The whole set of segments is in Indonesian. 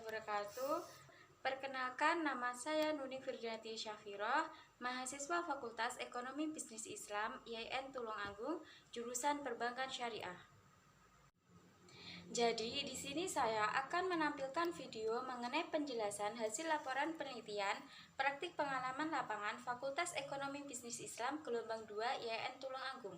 wabarakatuh. Perkenalkan, nama saya Nuni Firdanti Syafirah, mahasiswa Fakultas Ekonomi Bisnis Islam IAIN Tulungagung, jurusan Perbankan Syariah. Jadi, di sini saya akan menampilkan video mengenai penjelasan hasil laporan penelitian praktik pengalaman lapangan Fakultas Ekonomi Bisnis Islam gelombang 2 IAIN Tulungagung.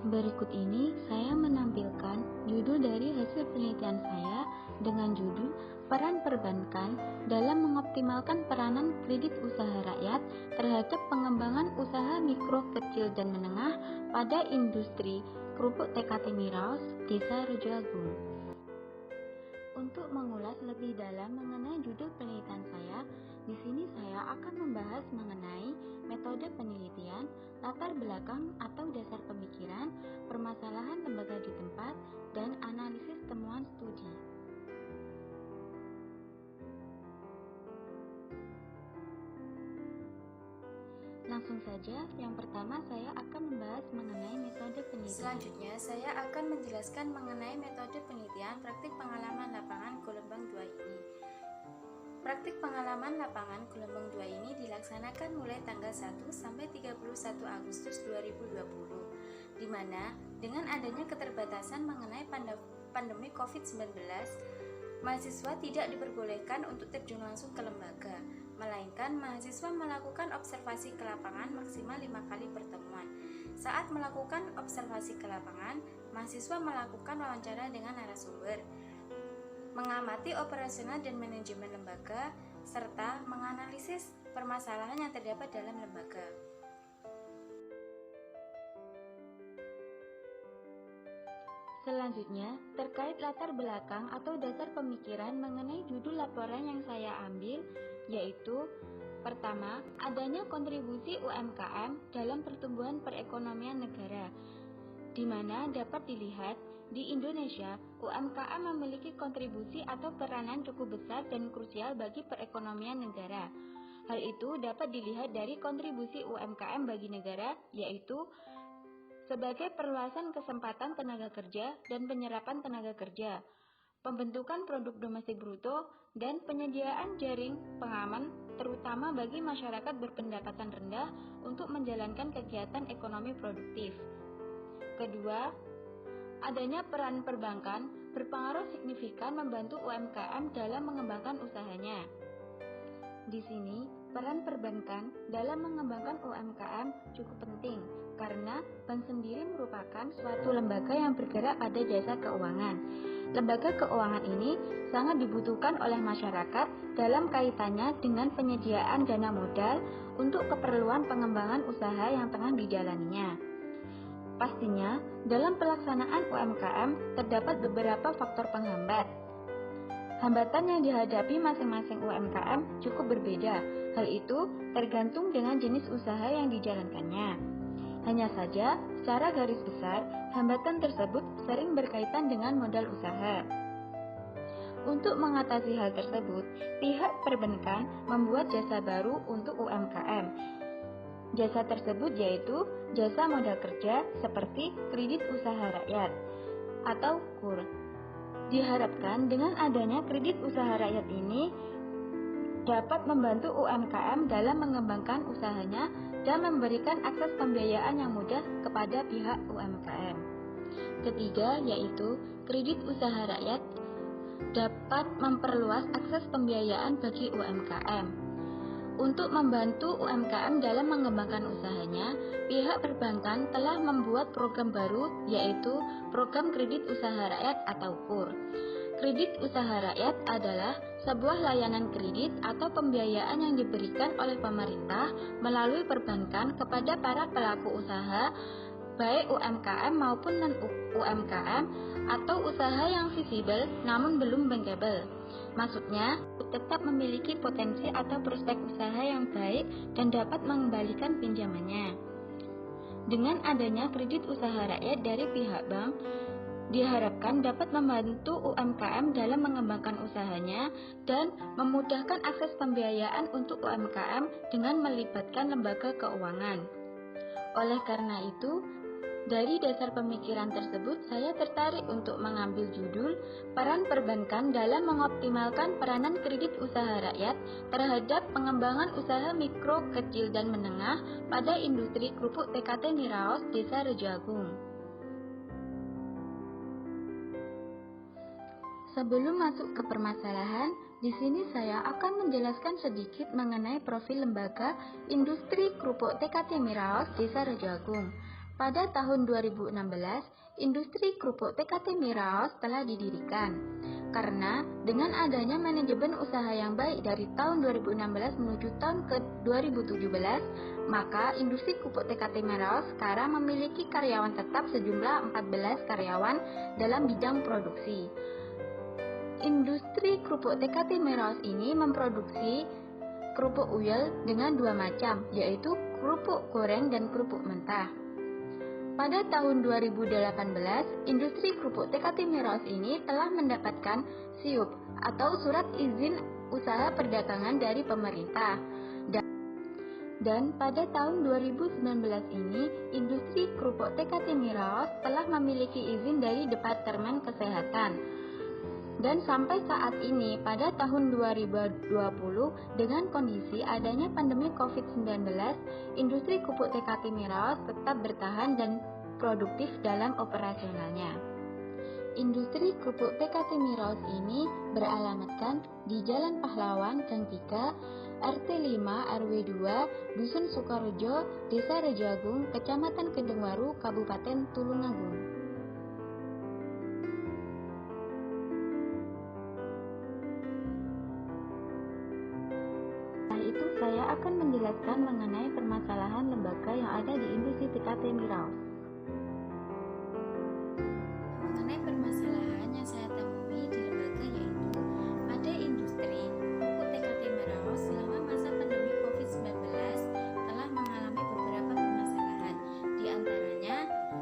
Berikut ini saya menampilkan judul dari hasil penelitian saya dengan judul Peran Perbankan dalam Mengoptimalkan Peranan Kredit Usaha Rakyat terhadap Pengembangan Usaha Mikro, Kecil, dan Menengah pada Industri Kerupuk TKT Miraus, Desa Rejoagung. Untuk mengulas lebih dalam mengenai judul penelitian saya, di sini saya akan membahas mengenai metode penelitian, latar belakang atau dasar pemikiran, permasalahan lembaga di tempat, dan analisis temuan studi. Langsung saja, yang pertama saya akan membahas mengenai metode penelitian. Selanjutnya, saya akan menjelaskan mengenai metode penelitian praktik pengalaman lapangan gelombang 2 ini. Praktik pengalaman lapangan gelombang 2 ini dilaksanakan mulai tanggal 1 sampai 31 Agustus 2020, di mana dengan adanya keterbatasan mengenai pandemi COVID-19, mahasiswa tidak diperbolehkan untuk terjun langsung ke lembaga, melainkan mahasiswa melakukan observasi ke lapangan maksimal 5 kali pertemuan. Saat melakukan observasi ke lapangan, mahasiswa melakukan wawancara dengan narasumber, mengamati operasional dan manajemen lembaga, serta menganalisis permasalahan yang terdapat dalam lembaga. Selanjutnya, terkait latar belakang atau dasar pemikiran mengenai judul laporan yang saya ambil, yaitu pertama, adanya kontribusi UMKM dalam pertumbuhan perekonomian negara, di mana dapat dilihat di Indonesia, UMKM memiliki kontribusi atau peranan cukup besar dan krusial bagi perekonomian negara. Hal itu dapat dilihat dari kontribusi UMKM bagi negara, yaitu sebagai perluasan kesempatan tenaga kerja dan penyerapan tenaga kerja, pembentukan produk domestik bruto, dan penyediaan jaring pengaman terutama bagi masyarakat berpendapatan rendah untuk menjalankan kegiatan ekonomi produktif. Kedua, adanya peran perbankan berpengaruh signifikan membantu UMKM dalam mengembangkan usahanya. Di sini, peran perbankan dalam mengembangkan UMKM cukup penting karena bank sendiri merupakan suatu lembaga yang bergerak pada jasa keuangan. Lembaga keuangan ini sangat dibutuhkan oleh masyarakat dalam kaitannya dengan penyediaan dana modal untuk keperluan pengembangan usaha yang tengah dijalaninya. Pastinya, dalam pelaksanaan UMKM terdapat beberapa faktor penghambat. Hambatan yang dihadapi masing-masing UMKM cukup berbeda. Hal itu tergantung dengan jenis usaha yang dijalankannya. Hanya saja, secara garis besar, hambatan tersebut sering berkaitan dengan modal usaha. Untuk mengatasi hal tersebut, pihak perbankan membuat jasa baru untuk UMKM. Jasa tersebut yaitu jasa modal kerja seperti kredit usaha rakyat atau KUR. Diharapkan dengan adanya kredit usaha rakyat ini dapat membantu UMKM dalam mengembangkan usahanya dan memberikan akses pembiayaan yang mudah kepada pihak UMKM. Ketiga, yaitu kredit usaha rakyat dapat memperluas akses pembiayaan bagi UMKM. Untuk membantu UMKM dalam mengembangkan usahanya, pihak perbankan telah membuat program baru, yaitu Program Kredit Usaha Rakyat atau KUR. Kredit usaha rakyat adalah sebuah layanan kredit atau pembiayaan yang diberikan oleh pemerintah melalui perbankan kepada para pelaku usaha, baik UMKM maupun non-UMKM, atau usaha yang visible namun belum bankable. Maksudnya, tetap memiliki potensi atau prospek usaha yang baik dan dapat mengembalikan pinjamannya. Dengan adanya kredit usaha rakyat dari pihak bank, diharapkan dapat membantu UMKM dalam mengembangkan usahanya dan memudahkan akses pembiayaan untuk UMKM dengan melibatkan lembaga keuangan. Oleh karena itu, dari dasar pemikiran tersebut, saya tertarik untuk mengambil judul Peran Perbankan dalam Mengoptimalkan Peranan Kredit Usaha Rakyat terhadap Pengembangan Usaha Mikro, Kecil, dan Menengah pada Industri Krupuk TKT Miraos, Desa Rejoagung. Sebelum masuk ke permasalahan, di sini saya akan menjelaskan sedikit mengenai profil lembaga Industri Krupuk TKT Miraos, Desa Rejoagung. Pada tahun 2016, Industri Krupuk TKT Miraos telah didirikan. Karena dengan adanya manajemen usaha yang baik dari tahun 2016 menuju tahun ke 2017, maka Industri Krupuk TKT Miraos sekarang memiliki karyawan tetap sejumlah 14 karyawan dalam bidang produksi. Industri Krupuk TKT Miraos ini memproduksi kerupuk uyel dengan dua macam, yaitu kerupuk goreng dan kerupuk mentah. Pada tahun 2018, industri kerupuk TKT Miraos ini telah mendapatkan SIUP atau Surat Izin Usaha Perdagangan dari pemerintah. Dan pada tahun 2019 ini, industri kerupuk TKT Miraos telah memiliki izin dari Departemen Kesehatan. Dan sampai saat ini, pada tahun 2020, dengan kondisi adanya pandemi COVID-19, industri kerupuk TKT Miraos tetap bertahan dan produktif dalam operasionalnya. Industri kerupuk TKT Miraos ini beralamatkan di Jalan Pahlawan, Gang 3, RT 5 RW 2, Dusun Sukorejo, Desa Rejoagung, Kecamatan Kendengwaru, Kabupaten Tulungagung. Setelah itu, saya akan menjelaskan mengenai permasalahan lembaga yang ada di industri TKT Miraos. Mengenai permasalahan yang saya temui di lembaga yaitu pada industri kerupuk TKT Miraos selama masa pandemi COVID-19 telah mengalami beberapa permasalahan. Di antaranya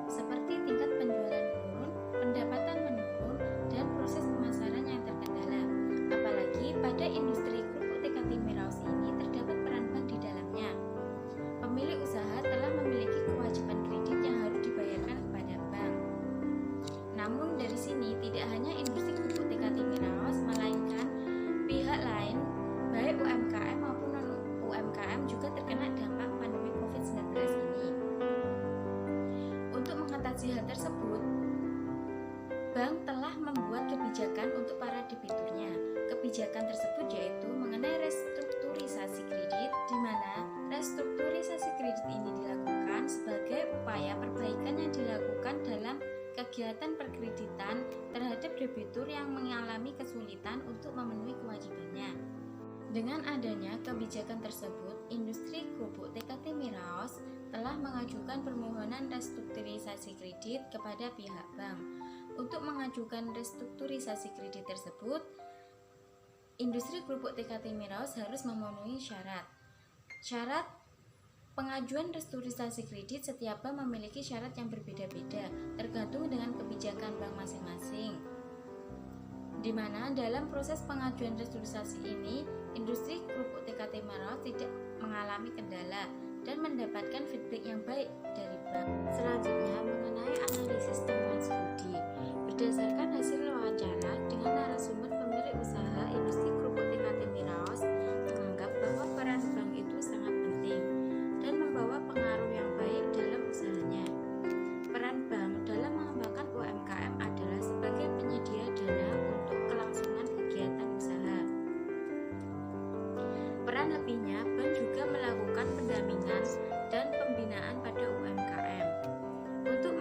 seperti tingkat penjualan menurun, pendapatan menurun, dan proses pemasaran yang terkendala. Apalagi pada industri kerupuk TKT Miraos ini terdapat peran bank di dalamnya. Pemilik usaha telah memiliki kewajiban kredit yang harus dibayarkan kepada bank. Namun dari sini tidak hanya industri kerupuk TKT Miraos, melainkan pihak lain, baik UMKM maupun non-UMKM juga terkena dampak pandemi COVID-19 ini. Untuk mengatasi hal tersebut, bank telah membuat kebijakan untuk para debiturnya. Kebijakan tersebut yaitu mengenai restrukturisasi kredit, di mana restrukturisasi kredit ini dilakukan sebagai upaya perbaikan yang dilakukan dalam kegiatan perkreditan terhadap debitur yang mengalami kesulitan untuk memenuhi kewajibannya. Dengan adanya kebijakan tersebut, industri kerupuk TKT Miraos telah mengajukan permohonan restrukturisasi kredit kepada pihak bank. Untuk mengajukan restrukturisasi kredit tersebut, industri kerupuk TKT Miraos harus memenuhi syarat. Syarat pengajuan restrukturisasi kredit setiap bank memiliki syarat yang berbeda-beda, tergantung dengan kebijakan bank masing-masing. Di mana dalam proses pengajuan restrukturisasi ini, industri kerupuk TKT Miraos tidak mengalami kendala dan mendapatkan feedback yang baik dari bank. Selanjutnya mengenai analisis temuan studi. Berdasarkan hasil wawancara dengan narasumber pemilik usaha, industri kerupuk TKT Miraos menganggap bahwa peran bank itu sangat penting dan membawa pengaruh yang baik dalam usahanya. Peran bank dalam mengembangkan UMKM adalah sebagai penyedia dana untuk kelangsungan kegiatan usaha. Peran lebihnya, bank juga melakukan pendampingan dan pembinaan pada UMKM. Untuk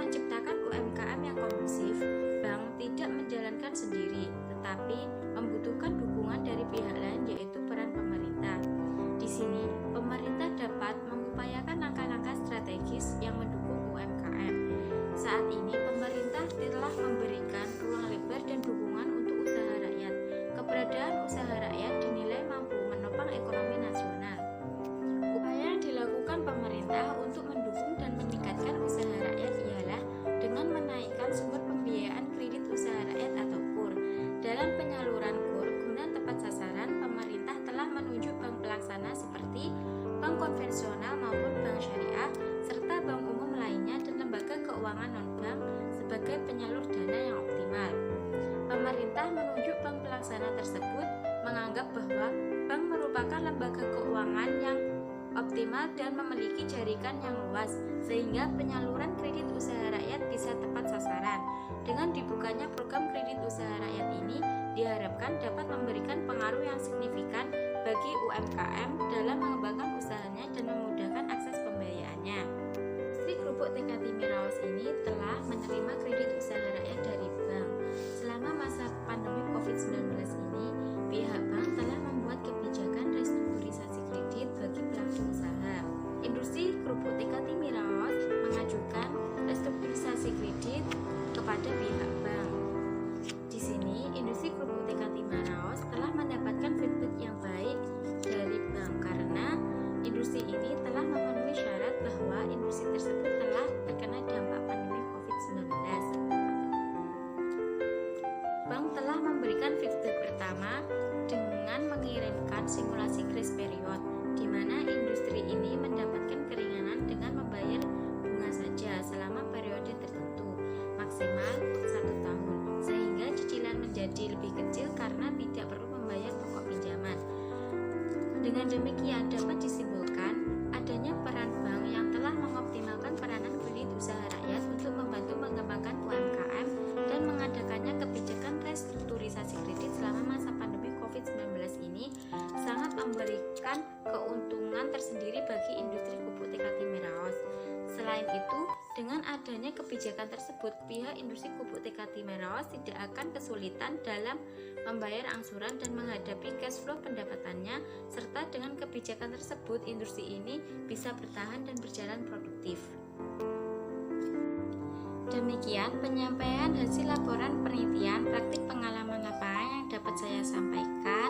konvensional maupun bank syariah, serta bank umum lainnya dan lembaga keuangan non-bank sebagai penyalur dana yang optimal. Pemerintah menunjuk bank pelaksana tersebut menganggap bahwa bank merupakan lembaga keuangan yang optimal dan memiliki jaringan yang luas, sehingga penyaluran kredit usaha rakyat bisa tepat sasaran. Dengan dibukanya program kredit usaha rakyat ini, diharapkan dapat memberikan pengaruh yang signifikan bagi UMKM dalam mengembangkan usahanya dan memudahkan akses pembiayaannya. Industri kerupuk TK Timiraos ini telah menerima kredit usaha rakyat dari bank. Selama masa pandemi COVID-19 ini, pihak bank telah membuat kebijakan restrukturisasi kredit bagi pelaku usaha. Industri kerupuk TK Timiraos mengajukan restrukturisasi kredit kepada pihak bank. Di sini, industri kerupuk TK Timiraos telah mendapatkan feedback yang baik dari bank karena industri ini telah memenuhi syarat bahwa industri tersebut telah terkena dampak pandemi COVID-19. Bank telah memberikan feedback pertama dengan mengirimkan simulasi grace period, di mana industri ini mendapatkan keringanan dengan membayar bunga saja selama periode tertentu, maksimal 1 tahun, sehingga cicilan menjadi lebih kecil karena tidak perlu membayar pokok pinjaman. Dengan demikian dapat disimpulkan adanya peran bank yang telah mengoptimalkan peranan kredit usaha rakyat untuk membantu mengembangkan UMKM dan mengadakannya kebijakan restrukturisasi kredit selama masa pandemi COVID-19 ini sangat memberikan keuntungan tersendiri bagi industri kerupuk TK Timiraos. Selain itu, dengan adanya kebijakan tersebut, pihak industri kerupuk TK Timiraos tidak akan kesulitan dalam membayar angsuran dan menghadapi cash flow pendapatannya, serta dengan kebijakan tersebut industri ini bisa bertahan dan berjalan produktif. Demikian penyampaian hasil laporan penelitian praktik pengalaman lapangan yang dapat saya sampaikan.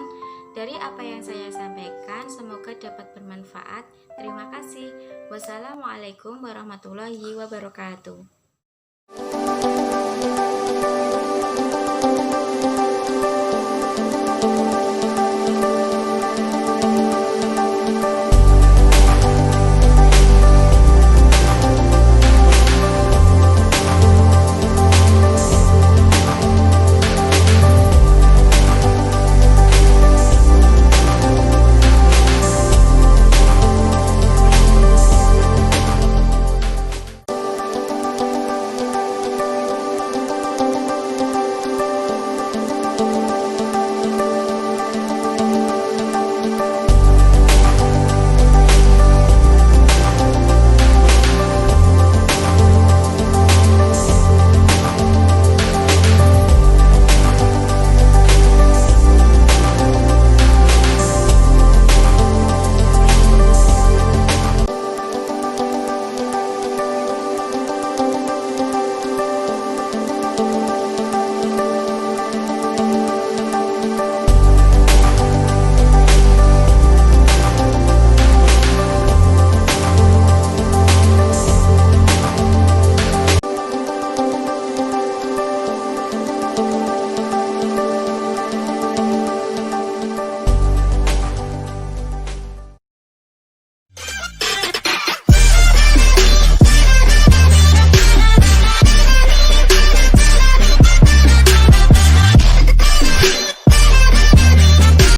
Dari apa yang saya sampaikan, semoga dapat bermanfaat. Terima kasih. Wassalamualaikum warahmatullahi wabarakatuh.